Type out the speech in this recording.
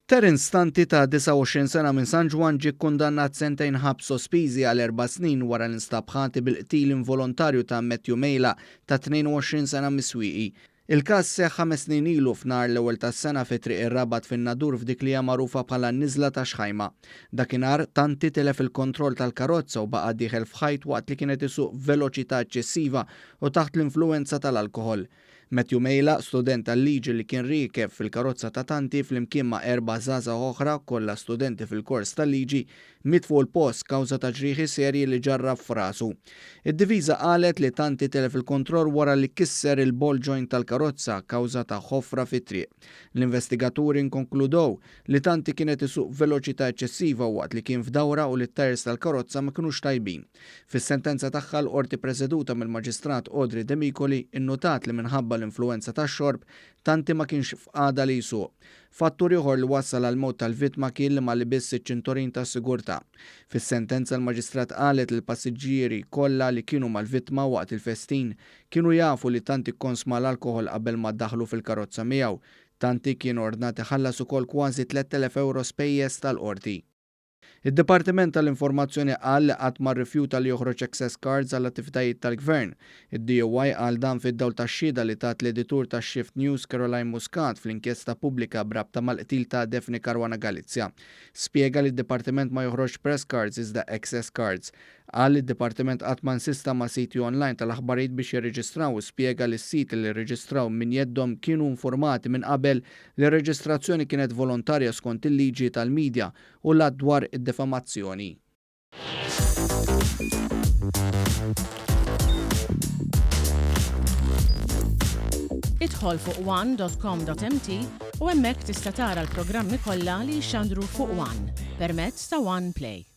Terence Tanti ta' 29 sena minn San Juan ġie kkundannat sentejn ħabs sospiżi għal 4 snin wara l-instab ħati bil-qtil involontarju ta' Matthew Mejla ta' 22 sena miswieqi. Il-każ seħħ 5 snin ilu f'nar l-ewwel tas-sena fi triq ir-Rabat fin-Nadur f'dik li hija magħrufa bħala n-Niżla ta' Xħajma. Dakinhar Tanti telef il-kontroll tal-karozza u baqa' dieħel f'ħajt waqt li kienet isuq veloċità eċċessiva u taħt l-influwenza tal-alkoħol. Matthew Mejla, student tal-liġi li kien riekeb fil-karozza ta' Tanti flimkien ma' 4 żgħażagħ oħra kollha studenti fil-kors tal-liġi miet fuq il-post kawża ta' ġrieħi serji li ġarrab f'rasu. Id-diviża qalet li Tanti telef il-kontroll wara li kisser il-ball joint tal-karozza kawża ta' ħofra fit-triq. L-investigaturi nkonkludew li Tanti kienet isuq veloċità eċċessiva waqt li kien f'dawra u li t-tires tal-karozza ma kinux tajbin. Fis-sentenza tagħha l-qorti preżeduta mill-Maġistrat Audrey De Micoli innotat li minħabba l-influenza tax-xorb Tanti ma kienx f'qagħda li jsuq. Fattur ieħor li wassal għal mewt tal-vittma kien li ma libis iċ-ċinturin tas-sigurtà. Fis-sentenza l-Maġistrat qalet li l-passiġġieri kollha li kienu mal-vittma waqt il-festin kienu jafu li Tanti kkonsma l-alkoħol qabel ma ddaħlu fil-karozza miegħu. Tanti kien ordnat iħallas ukoll kważi 3,000 euro spejjeż tal-qorti. Id-Dipartiment tal-Informazzjoni qal li qatt ma rrifjuta li joħroġ access cards għall attivitajiet tal-Gvern. Id-DOI qal dan fid-dawl tax-xhieda li tat l-editur tax-Shift News Caroline Muscat fl-inkjesta pubblika brabta mal-qtil ta' Daphne Caruana Galizia. Spjega li d-Dipartiment ma joħroġ press cards iżda access cards. Qal li d-Dipartiment qatt ma nsista ma' siti online tal-aħbarijiet biex jirreġistraw u spjega li s-siti li rreġistraw minn jeddhom kienu informati minn qabel li r-reġistrazzjoni kienet volontarja skont il-liġi tal-medja u l dwar id-defamazzjoni. Idħol fuq one.com.mt u hemmhekk tista' tara l-programmi kollha li jxandru fuq One permezz ta' One Play.